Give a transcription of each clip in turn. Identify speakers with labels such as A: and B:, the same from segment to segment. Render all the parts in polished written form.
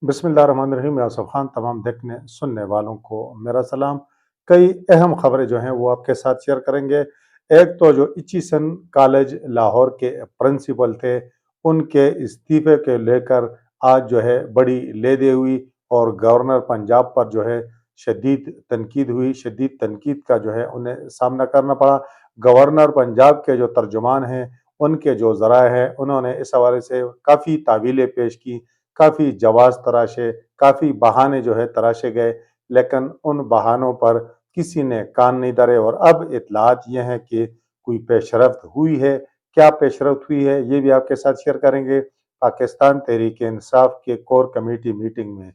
A: बिस्मिल्लाहिर्रहमानिर्रहीम। मैं आसफ़ खान, तमाम देखने सुनने वालों को मेरा सलाम। कई अहम खबरें जो हैं वो आपके साथ शेयर करेंगे। एक तो जो इचीसन कॉलेज लाहौर के प्रिंसिपल थे, उनके इस्तीफे के लेकर आज जो है बड़ी ले-दे हुई और गवर्नर पंजाब पर जो है शदीद तनकीद हुई। शदीद तनकीद का जो है उन्हें सामना करना पड़ा। गवर्नर पंजाब के जो तर्जुमान हैं, उनके जो ज़राए हैं, उन्होंने इस हवाले से काफ़ी तावीलें पेश की, काफ़ी जवाज़ तराशे, काफ़ी बहाने जो है तराशे गए, लेकिन उन बहानों पर किसी ने कान नहीं धरे। और अब इत्तलात ये हैं कि कोई पेशरफ्त हुई है। क्या पेशरफ्त हुई है, ये भी आपके साथ शेयर करेंगे। पाकिस्तान तहरीक-ए-इंसाफ के कोर कमेटी मीटिंग में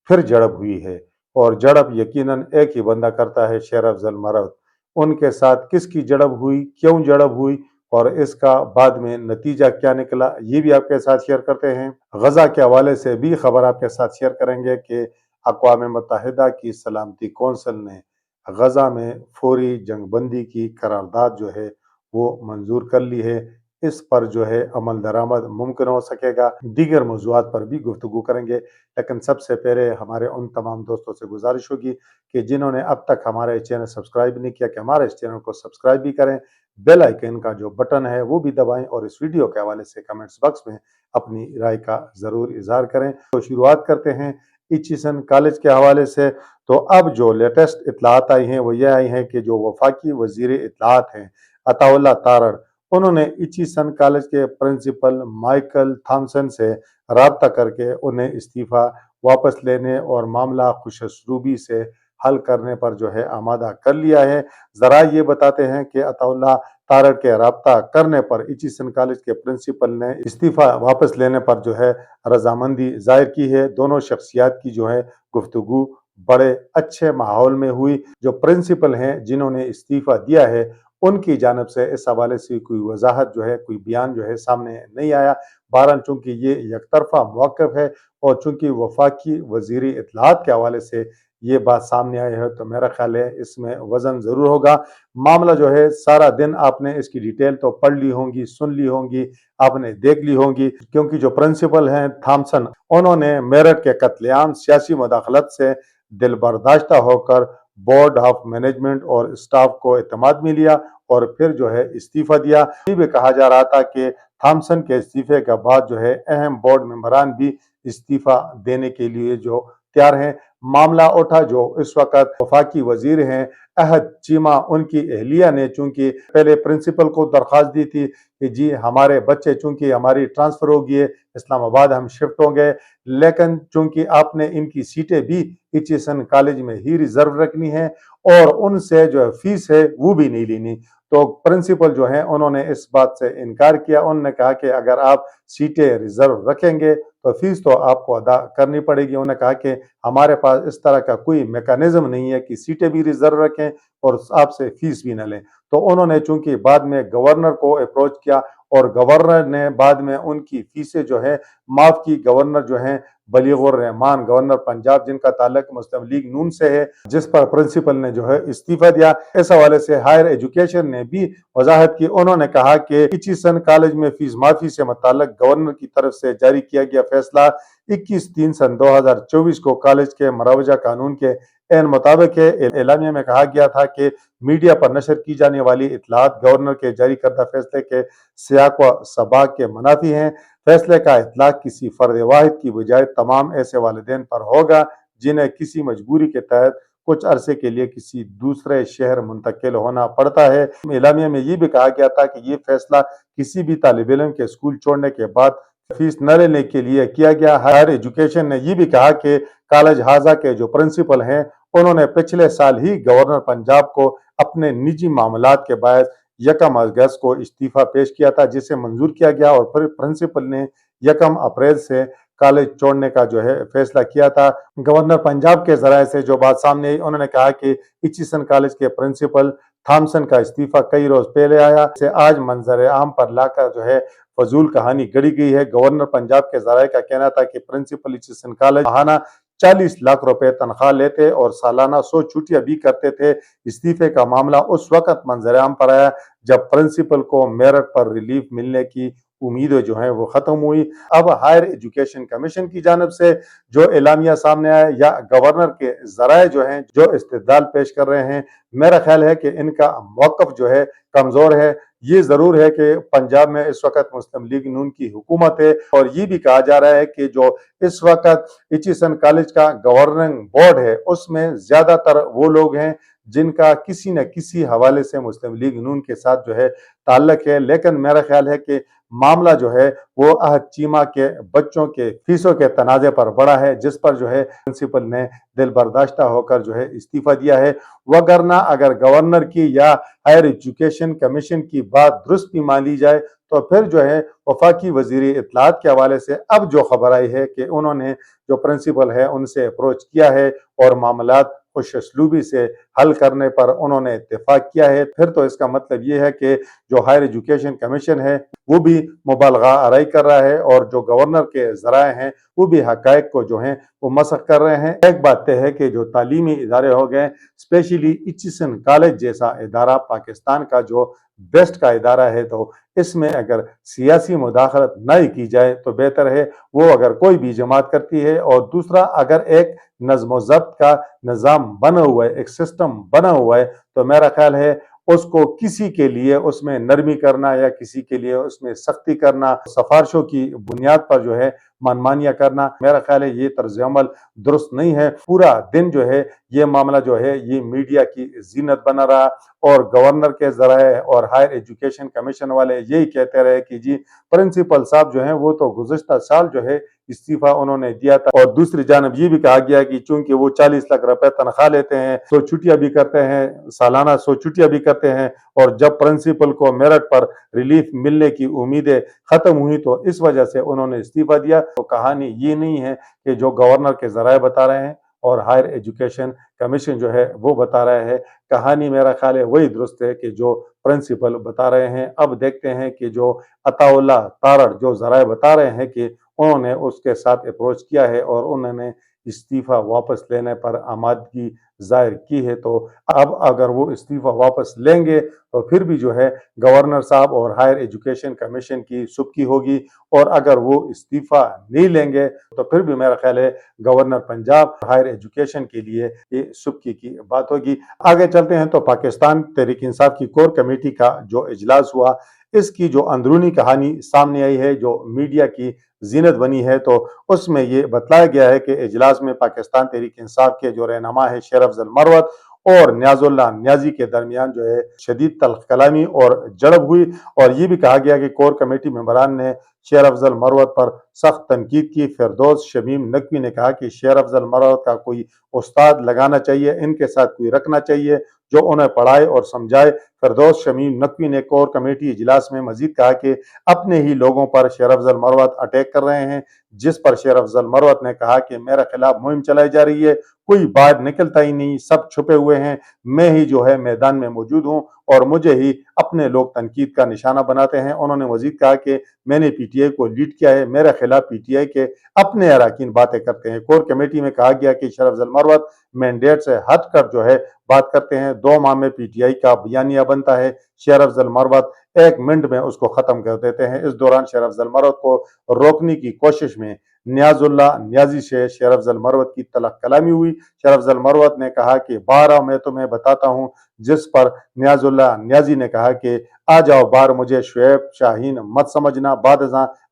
A: फिर झड़प हुई है, और झड़प यकीनन एक ही बंदा करता है, शेर अफजल मरद। उनके साथ किसकी झड़प हुई, क्यों झड़प हुई और इसका बाद में नतीजा क्या निकला, ये भी आपके साथ शेयर करते हैं। गजा के हवाले से भी खबर आपके साथ शेयर करेंगे कि अक़वाम मुत्तहिदा की सलामती कौंसिल ने गजा में फौरी जंगबंदी की करारदाद जो है वो मंजूर कर ली है। इस पर जो है अमल दरामद मुमकिन हो सकेगा। दीगर मौज़ूआत पर भी गुफ्तगू करेंगे, लेकिन सबसे पहले हमारे उन तमाम दोस्तों से गुजारिश होगी कि जिन्होंने अब तक हमारे चैनल सब्सक्राइब नहीं किया, कि हमारे इस चैनल को सब्सक्राइब भी करें, बेल आइकन का जो बटन है वो भी दबाएं, और इस वीडियो के हवाले से कमेंट्स बॉक्स में अपनी राय का ज़रूर इजहार करें। तो शुरुआत करते हैं इचीसन कॉलेज के हवाले से। तो अब जो लेटेस्ट इत्तलात आई हैं वो ये आई हैं कि जो वफाकी वज़ीर इत्तलात हैं, अताउल्लाह तारड़, उन्होंने इचीसन कॉलेज के प्रिंसिपल माइकल थॉमसन से राब्ता करके उन्हें इस्तीफ़ा वापस लेने और मामला खुशअस्लूबी से हल करने पर जो है आमादा कर लिया है। ज़रा ये बताते हैं कि अताउल्लाह तारड़ के राब्ता करने पर इचीसन कॉलेज के प्रिंसिपल ने इस्तीफ़ा वापस लेने पर जो है रजामंदी ज़ाहिर की है। दोनों शख्सियात की जो है गुफ्तगू बड़े अच्छे माहौल में हुई। जो प्रिंसिपल हैं जिन्होंने इस्तीफ़ा दिया है, उनकी जानिब से इस हवाले से कोई वजाहत जो है, कोई बयान जो है सामने नहीं आया। बहरहाल चूँकि ये यकतरफ़ा मौक़िफ़ है और चूँकि वफाकी वज़ीर इत्तलात के हवाले से ये बात सामने आई है, तो मेरा ख्याल है इसमें वज़न ज़रूर होगा। मामला जो है सारा दिन आपने इसकी डिटेल तो पढ़ ली होंगी, सुन ली होंगी, आपने देख ली होंगी, क्योंकि जो प्रिंसिपल हैं थॉमसन, उन्होंने मेरठ के कत्लेआम सियासी मुदाखलत से दिलबर्दाश्ता होकर बोर्ड ऑफ मैनेजमेंट और स्टाफ को एतमाद में लिया और फिर जो है इस्तीफ़ा दिया। ये भी कहा जा रहा था कि थॉमसन के इस्तीफ़े के बाद जो है अहम बोर्ड मेंबरान भी इस्तीफ़ा देने के लिए जो तैयार हैं। मामला उठा जो इस वक़्त वफाकी वज़ीर हैं अहद चीमा, उनकी अहलिया ने चूँकि पहले प्रिंसिपल को दरख्वास्त दी थी कि जी हमारे बच्चे, चूँकि हमारी ट्रांसफ़र हो गई है, इस्लामाबाद हम शिफ्ट हो गए, लेकिन चूँकि आपने इनकी सीटें भी इचीसन कॉलेज में ही रिज़र्व रखनी है और उनसे जो है फ़ीस है वो भी नहीं लेनी। तो प्रिंसिपल जो हैं उन्होंने इस बात से इनकार किया। उन्होंने कहा कि अगर आप सीटें रिज़र्व रखेंगे तो फ़ीस तो आपको अदा करनी पड़ेगी। उन्होंने कहा कि हमारे पास इस तरह का कोई मैकेनिज़्म नहीं है कि सीटें भी रिज़र्व रखें और आपसे फ़ीस भी न लें। तो उन्होंने चूँकि बाद में गवर्नर को अप्रोच किया और गवर्नर ने बाद में उनकी फ़ीसें जो है माफ़ की। गवर्नर जो हैं बलीगुर रहमान, गवर्नर पंजाब, जिनका ताल्लुक मुस्लिम लीग नून से है, जिस पर प्रिंसिपल ने जो है इस्तीफ़ा दिया। इस हवाले से हायर एजुकेशन ने भी वजाहत की। उन्होंने कहा कि इचीसन कॉलेज में फ़ीस माफ़ी से मुताल्लिक गवर्नर की तरफ से जारी किया गया फैसला 21/3 सन 2024 को कॉलेज के मरवजा कानून के एन मुताबिक है। एलामिया में कहा गया था कि मीडिया पर नशर की जाने वाली इतलात गवर्नर के जारी करदा फैसले के सियाक व सबाक के मुनाफी हैं। फैसले का इतलाक किसी फर्द वाहिद की बजाय तमाम ऐसे वालिदैन पर होगा जिन्हें किसी मजबूरी के तहत कुछ अरसे के लिए किसी दूसरे शहर मुंतकिल होना पड़ता है। एलामिया में ये भी कहा गया था कि ये फैसला किसी भी तालिब इल्म के स्कूल छोड़ने के बाद फीस न लेने के लिए किया गया। हायर एजुकेशन ने यह भी कहा कि कॉलेज हाजा के जो प्रिंसिपल हैं उन्होंने पिछले साल ही गवर्नर पंजाब को अपने निजी मामलात के बायस 1 अगस्त को इस्तीफा पेश किया था, जिसे मंजूर किया गया और फिर प्रिंसिपल ने 1 अप्रैल से कॉलेज छोड़ने का जो है फैसला किया था। गवर्नर पंजाब के जराये से जो बात सामने आई, उन्होंने कहा कि इचीसन कॉलेज के प्रिंसिपल थॉमसन का इस्तीफा कई रोज पहले आया, से आज मंजर आम पर लाकर जो है फजूल कहानी गढ़ी गई है। गवर्नर पंजाब के जराये का कहना था कि प्रिंसिपल इचीसन कॉलेज माहाना 40 लाख रुपए तनख्वाह लेते और सालाना 100 छुट्टियां भी करते थे। इस्तीफे का मामला उस वक्त मंजर आम पर आया जब प्रिंसिपल को मेरिट पर रिलीफ मिलने की उम्मीदें जो हैं वो ख़त्म हुई। अब हायर एजुकेशन कमीशन की जानिब से जो एलामिया सामने आया या गवर्नर के ज़राए जो हैं जो इस्तिदलाल पेश कर रहे हैं, मेरा ख्याल है कि इनका मौक़िफ़ जो है कमज़ोर है। ये ज़रूर है कि पंजाब में इस वक़्त मुस्लिम लीग नून की हुकूमत है और ये भी कहा जा रहा है कि जो इस वक़्त एचिसन कॉलेज का गवर्निंग बोर्ड है उसमें ज़्यादातर वो लोग हैं जिनका किसी न किसी हवाले से मुस्लिम लीग नून के साथ जो है ताल्लुक़ है। लेकिन मेरा ख्याल है कि मामला जो है वो अहद चीमा के बच्चों के फीसों के तनाज़े पर बड़ा है, जिस पर जो है प्रिंसिपल ने दिल बर्दाश्ता होकर जो है इस्तीफ़ा दिया है। वगरना अगर गवर्नर की या हायर एजुकेशन कमीशन की बात दुरुस्त भी मान ली जाए तो फिर जो है वफाकी वज़ीर इत्तलाआत के हवाले से अब जो खबर आई है कि उन्होंने जो प्रिंसिपल है उनसे अप्रोच किया है और मामलात खुश असलूबी से हल करने पर उन्होंने इत्तेफाक किया है, फिर तो इसका मतलब ये है कि जो हायर एजुकेशन कमीशन है वो भी मुबालगा आराई कर रहा है और जो गवर्नर के ज़राए हैं वो भी हक़ाइक़ को जो हैं वो मसख कर रहे हैं। एक बात तय है कि जो तालीमी इदारे हो गए, स्पेशली एचिसन कॉलेज जैसा इदारा पाकिस्तान का जो बेस्ट का इदारा है, तो इसमें अगर सियासी मुदाखलत नहीं की जाए तो बेहतर है। वो अगर कोई भी जमात करती है और दूसरा अगर एक नज़्म ज़ब्त का निज़ाम बना हुआ है, एक सिस्टम बना हुआ है, तो मेरा ख्याल है उसको किसी के लिए उसमें नरमी करना या किसी के लिए उसमें सख्ती करना, सिफारिशों की बुनियाद पर जो है मनमानियां करना, मेरा ख्याल है ये तर्ज अमल दुरुस्त नहीं है। पूरा दिन जो है ये मामला जो है ये मीडिया की जीनत बना रहा और गवर्नर के ज़राए और हायर एजुकेशन कमीशन वाले यही कहते रहे कि जी प्रिंसिपल साहब जो हैं वो तो गुज़िश्ता साल जो है इस्तीफा उन्होंने दिया था। और दूसरी जानब ये भी कहा गया कि चूंकि वो 40 लाख रुपए तनख्वाह लेते हैं, 100 छुट्टियां भी करते हैं, सालाना 100 छुट्टियां भी करते हैं, और जब प्रिंसिपल को मेरिट पर रिलीफ मिलने की उम्मीदें खत्म हुई तो इस वजह से उन्होंने इस्तीफा दिया। तो कहानी ये नहीं है कि जो गवर्नर के ज़राए बता रहे हैं और हायर एजुकेशन कमीशन जो है वो बता रहा है। कहानी मेरा ख्याल है वही दुरुस्त है कि जो प्रिंसिपल बता रहे हैं। अब देखते हैं कि जो अताउल्ला तारड़ जो ज़राए बता रहे हैं कि उन्होंने उसके साथ अप्रोच किया है और उन्होंने इस्तीफा वापस लेने पर आमादगी जाहिर की है, तो अब अगर वो इस्तीफा वापस लेंगे तो फिर भी जो है गवर्नर साहब और हायर एजुकेशन कमीशन की सुबकी होगी, और अगर वो इस्तीफा नहीं लेंगे तो फिर भी मेरा ख्याल है गवर्नर पंजाब हायर एजुकेशन के लिए ये सुबकी की बात होगी। आगे चलते हैं तो पाकिस्तान तहरीक इंसाफ की कोर कमेटी का जो इजलास हुआ, इसकी जो अंदरूनी कहानी सामने आई है, जो मीडिया की जीनत बनी है, तो उसमें ये बतलाया गया है कि इजलास में पाकिस्तान तहरीक इंसाफ के जो रहनुमा है शेर अफजल मरवत और न्याजुल्लाह नियाजी के दरमियान जो है शदीद तल्ख कलामी और झड़प हुई। और ये भी कहा गया कि कोर कमेटी मेंबरान ने शेर अफजल मरवत पर सख्त तनकीद की। फिरदौस शमीम नकवी ने कहा कि शेर अफजल मरवत का कोई उस्ताद लगाना चाहिए, इनके साथ कोई रखना चाहिए जो उन्हें पढ़ाए और समझाए। फिरदौस शमीम नकवी ने कोर कमेटी इजलास में मजीद कहा कि अपने ही लोगों पर शेर अफजल मरवत अटैक कर रहे हैं, जिस पर शेर अफजल मरवत ने कहा कि मेरे खिलाफ मुहिम चलाई जा रही है, कोई बाहर निकलता ही नहीं, सब छुपे हुए हैं, मैं ही जो है मैदान में मौजूद हूं और मुझे ही अपने लोग तनकीद का निशाना बनाते हैं। उन्होंने मजीद कहा कि मैंने पीटीआई को लीड किया है, मेरे खिलाफ पीटीआई के अपने अरकान बातें करते हैं। कोर कमेटी में कहा गया कि शेर अफजल मरवत मैंडेट से हटकर जो है बात करते हैं। 2 माह में पीटीआई का बयानिया बनता है, शेर अफजल मरवत 1 मिनट में उसको खत्म कर देते हैं। इस दौरान शेर अफजल मरवत को रोकने की कोशिश में न्याजुल्लाह नियाजी से शेर अफजल मरवत की तलख कलामी हुई। शेर अफजल मरवत ने कहा कि 12 मैं तुम्हें बताता हूं, जिस पर न्याजुल्लाह नियाजी ने कहा कि आ जाओ बाहर, मुझे शुएब शाहीन मत समझना। बाद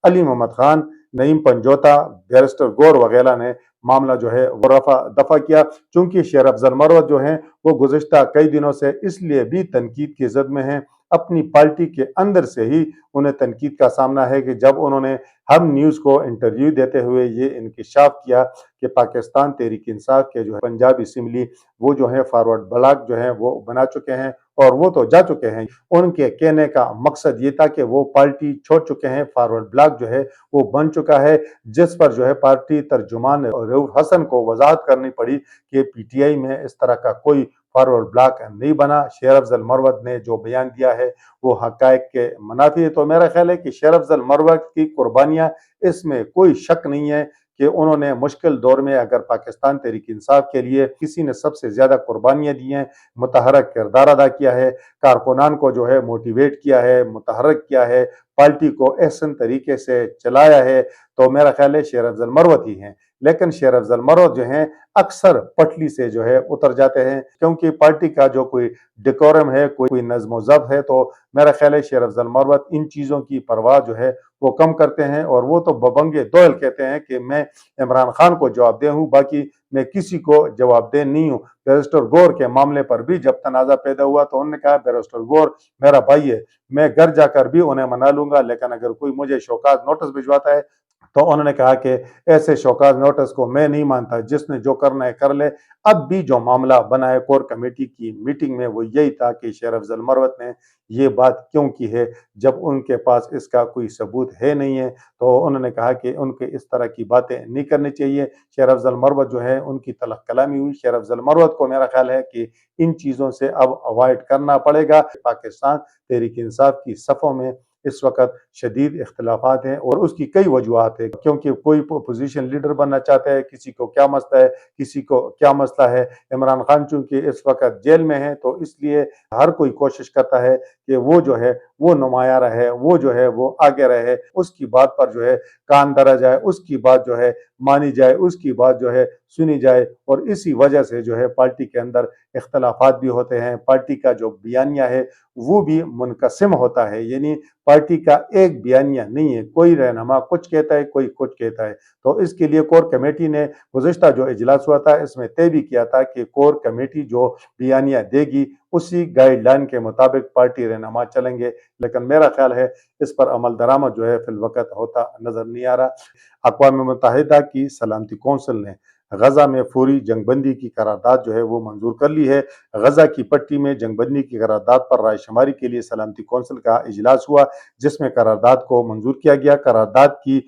A: अली मोहम्मद खान, नईम पंजोता, बैरिस्टर गौर वगैरह ने मामला जो है वो रफा दफा किया। चूंकि शेर अफजल मरवत जो हैं वो गुज़िश्ता कई दिनों से इसलिए भी तनकीद की ज़द में हैं, अपनी पार्टी के अंदर से ही उन्हें तनकीद का सामना है कि जब उन्होंने हम न्यूज़ को इंटरव्यू देते हुए ये इंकिशाफ किया कि पाकिस्तान तहरीक इंसाफ के जो है पंजाब असम्बली वो जो है फॉरवर्ड ब्लॉक जो है वो बना चुके हैं और वो तो जा चुके हैं। उनके कहने का मकसद ये था कि वो पार्टी छोड़ चुके हैं, फॉरवर्ड ब्लॉक जो है वो बन चुका है, जिस पर जो है पार्टी तर्जुमान रऊफ हसन को वजाहत करनी पड़ी कि पीटीआई में इस तरह का कोई फॉरवर्ड ब्लॉक नहीं बना। शेर अफजल मरवत ने जो बयान दिया है वो हकायक के मुनाफी है। तो मेरा ख्याल है कि शेर अफजल मरवत की कुर्बानियां, इसमें कोई शक नहीं है کہ انہوں نے مشکل دور میں اگر پاکستان تحریک انصاف کے لیے کسی نے سب سے زیادہ قربانیاں دی ہیں، متحرک کردار ادا کیا ہے، کارکنان کو جو ہے موٹیویٹ کیا ہے، متحرک کیا ہے، پارٹی کو احسن طریقے سے چلایا ہے، تو میرا خیال ہے شیر افضل مروت ہی ہیں۔ لیکن شیر افضل مروت جو ہیں اکثر پٹلی سے جو ہے اتر جاتے ہیں، کیونکہ پارٹی کا جو کوئی ڈیکورم ہے، کوئی نظم و ضبط ہے، تو میرا خیال ہے شیر افضل مروت ان چیزوں کی پرواہ جو ہے وہ کم کرتے ہیں، اور وہ تو ببنگ دوئل کہتے ہیں کہ میں عمران خان کو جواب دہ ہوں، باقی میں کسی کو جواب دہ نہیں ہوں۔ بیرسٹر گور کے معاملے پر بھی جب تنازع پیدا ہوا تو انہوں نے کہا بیرسٹر گور میرا بھائی ہے، میں گھر جا کر بھی انہیں منا لوں گا، لیکن اگر کوئی مجھے شوکاز نوٹس بھجواتا ہے تو انہوں نے کہا کہ ایسے شوکاز نوٹس کو میں نہیں مانتا، جس نے جو کرنا ہے کر لے۔ اب بھی جو معاملہ بنا ہے کور کمیٹی کی میٹنگ میں وہ یہی تھا کہ شیر افضل مروت نے یہ بات کیوں کی ہے جب ان کے پاس اس کا کوئی ثبوت ہے نہیں ہے، تو انہوں نے کہا کہ ان کے اس طرح کی باتیں نہیں کرنی چاہیے۔ شیر افضل مروت جو ہے ان کی تلخ کلامی ہوئی، شیر افضل مروت کو میرا خیال ہے کہ ان چیزوں سے اب اوائڈ کرنا پڑے گا۔ پاکستان تحریک انصاف کی صفوں میں اس وقت شدید اختلافات ہیں، اور اس کی کئی وجوہات ہیں، کیونکہ کوئی اپوزیشن لیڈر بننا چاہتا ہے، کسی کو کیا مسئلہ ہے، کسی کو کیا مسئلہ ہے۔ عمران خان چونکہ اس وقت جیل میں ہیں تو اس لیے ہر کوئی کوشش کرتا ہے کہ وہ جو ہے وہ نمایاں رہے، وہ جو ہے وہ آگے رہے، اس کی بات پر جو ہے کان دھرا جائے، اس کی بات جو ہے مانی جائے، اس کی بات جو ہے سنی جائے، اور اسی وجہ سے جو ہے پارٹی کے اندر اختلافات بھی ہوتے ہیں، پارٹی کا جو بیانیہ ہے وہ بھی منقسم ہوتا ہے، یعنی پارٹی کا ایک بیانیہ نہیں ہے، کوئی رہنما کچھ کہتا ہے، کوئی کچھ کہتا ہے۔ تو اس کے لیے کور کمیٹی نے گزشتہ جو اجلاس ہوا تھا اس میں طے بھی کیا تھا کہ کور کمیٹی جو بیانیہ دے گی اسی گائیڈ لائن کے مطابق پارٹی رہنما چلیں گے، لیکن میرا خیال ہے اس پر عمل درآمد جو ہے فی الوقت ہوتا نظر نہیں آ رہا۔ اقوام متحدہ کی سلامتی کونسل نے غزہ میں فوری جنگ بندی کی قرارداد جو ہے وہ منظور کر لی ہے۔ غزہ کی پٹی میں جنگ بندی کی قرارداد پر رائے شماری کے لیے سلامتی کونسل کا اجلاس ہوا، جس میں قرارداد کو منظور کیا گیا۔ قرارداد کی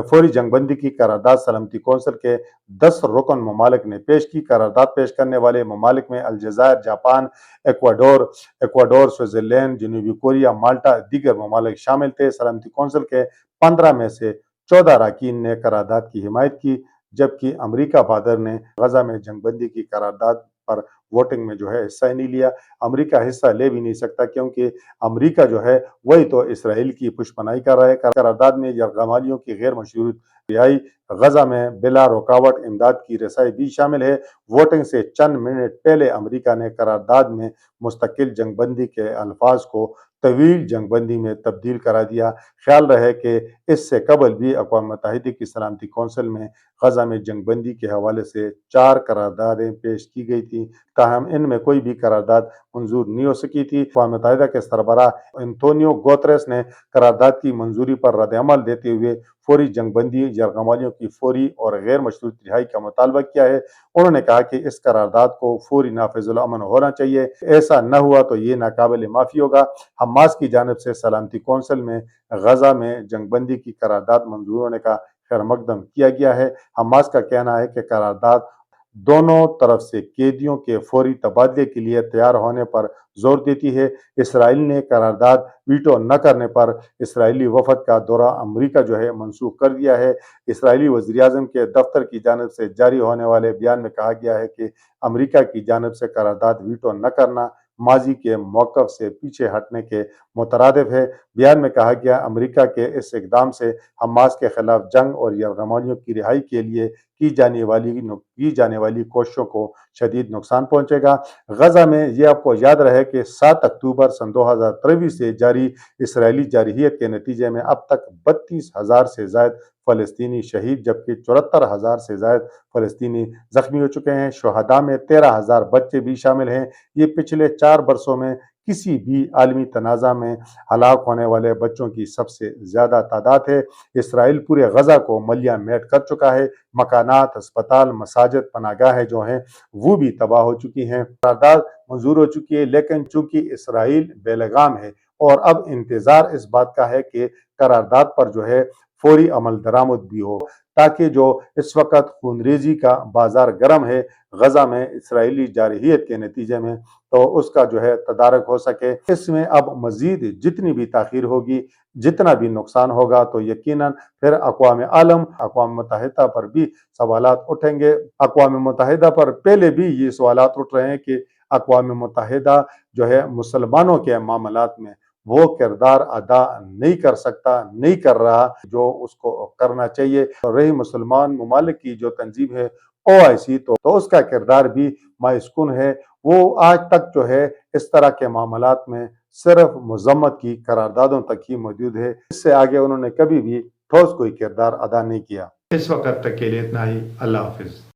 A: فوری جنگ بندی کی قرارداد سلامتی کونسل کے 10 رکن ممالک نے پیش کی۔ قرارداد پیش کرنے والے ممالک میں الجزائر، جاپان، ایکواڈور، سوئٹزرلینڈ، جنوبی کوریا، مالٹا دیگر ممالک شامل تھے۔ سلامتی کونسل کے 15 میں سے 14 اراکین نے قرارداد کی حمایت کی، جبکہ امریکہ بہادر نے غزہ میں جنگ بندی کی قرارداد پر ووٹنگ میں جو ہے حصہ ہی نہیں لیا۔ امریکہ حصہ لے بھی نہیں سکتا، کیونکہ امریکہ جو ہے وہی تو اسرائیل کی پشپناہی کر رہا ہے۔ قرارداد میں یرغمالیوں کی غیر مشروط رہائی، غزہ میں بلا رکاوٹ امداد کی رسائی بھی شامل ہے۔ ووٹنگ سے چند منٹ پہلے امریکہ نے قرارداد میں مستقل جنگ بندی کے الفاظ کو طویل جنگ بندی میں تبدیل کرا دیا۔ خیال رہے کہ اس سے قبل بھی اقوام متحدہ کی سلامتی کونسل میں غزہ میں جنگ بندی کے حوالے سے 4 قراردادیں پیش کی گئی تھیں، تاہم ان میں کوئی بھی قرارداد منظور نہیں ہو سکی تھی۔ اقوام متحدہ کے سربراہ انتونیو گوتریس نے قرارداد کی منظوری پر رد عمل دیتے ہوئے فوری جنگ بندی، یرغمالیوں کی فوری اور غیر مشروط رہائی کا مطالبہ کیا ہے۔ انہوں نے کہا کہ اس قرارداد کو فوری نافذ العمل ہونا چاہیے، ایسا نہ ہوا تو یہ ناقابل معافی ہوگا۔ حماس کی جانب سے سلامتی کونسل میں غزہ میں جنگ بندی کی قرارداد منظور ہونے کا خیر مقدم کیا گیا ہے۔ حماس کا کہنا ہے کہ قرارداد دونوں طرف سے قیدیوں کے فوری تبادلے کے لیے تیار ہونے پر زور دیتی ہے۔ اسرائیل نے قرارداد ویٹو نہ کرنے پر اسرائیلی وفد کا دورہ امریکہ جو ہے منسوخ کر دیا ہے۔ اسرائیلی وزیراعظم کے دفتر کی جانب سے جاری ہونے والے بیان میں کہا گیا ہے کہ امریکہ کی جانب سے قرارداد ویٹو نہ کرنا ماضی کے موقف سے پیچھے ہٹنے کے مترادف ہے۔ بیان میں کہا گیا امریکہ کے اس اقدام سے حماس کے خلاف جنگ اور یرغمالیوں کی رہائی کے لیے کی جانے والی کوششوں کو شدید نقصان پہنچے گا۔ غزہ میں یہ آپ کو یاد رہے کہ 7 اکتوبر سن 2023 سے جاری اسرائیلی جارحیت کے نتیجے میں اب تک 32,000 سے زائد فلسطینی شہید جبکہ 74,000 سے زائد فلسطینی زخمی ہو چکے ہیں۔ شہداء میں 13,000 بچے بھی شامل ہیں۔ یہ پچھلے 4 برسوں میں کسی بھی عالمی تنازع میں ہلاک ہونے والے بچوں کی سب سے زیادہ تعداد ہے۔ اسرائیل پورے غزہ کو ملیہ میٹ کر چکا ہے۔ مکانات، ہسپتال، مساجد، پناہ گاہیں جو ہیں وہ بھی تباہ ہو چکی ہیں۔ قرارداد منظور ہو چکی ہے، لیکن چونکہ اسرائیل بے لگام ہے اور اب انتظار اس بات کا ہے کہ قرارداد پر جو ہے فوری عمل درآمد بھی ہو، تاکہ جو اس وقت خونریزی کا بازار گرم ہے غزہ میں اسرائیلی جارحیت کے نتیجے میں، تو اس کا جو ہے تدارک ہو سکے۔ اس میں اب مزید جتنی بھی تاخیر ہوگی، جتنا بھی نقصان ہوگا، تو یقیناً پھر اقوام عالم، اقوام متحدہ پر بھی سوالات اٹھیں گے۔ اقوام متحدہ پر پہلے بھی یہ سوالات اٹھ رہے ہیں کہ اقوام متحدہ جو ہے مسلمانوں کے معاملات میں وہ کردار ادا نہیں کر سکتا، نہیں کر رہا جو اس کو کرنا چاہیے۔ اور رہی مسلمان ممالک کی جو تنظیم ہے OIC، تو اس کا کردار بھی مایوس کن ہے۔ وہ آج تک جو ہے اس طرح کے معاملات میں صرف مذمت کی قراردادوں تک ہی موجود ہے، اس سے آگے انہوں نے کبھی بھی ٹھوس کوئی کردار ادا نہیں کیا۔ اس وقت تک کے لیے اتنا ہی۔ اللہ حافظ۔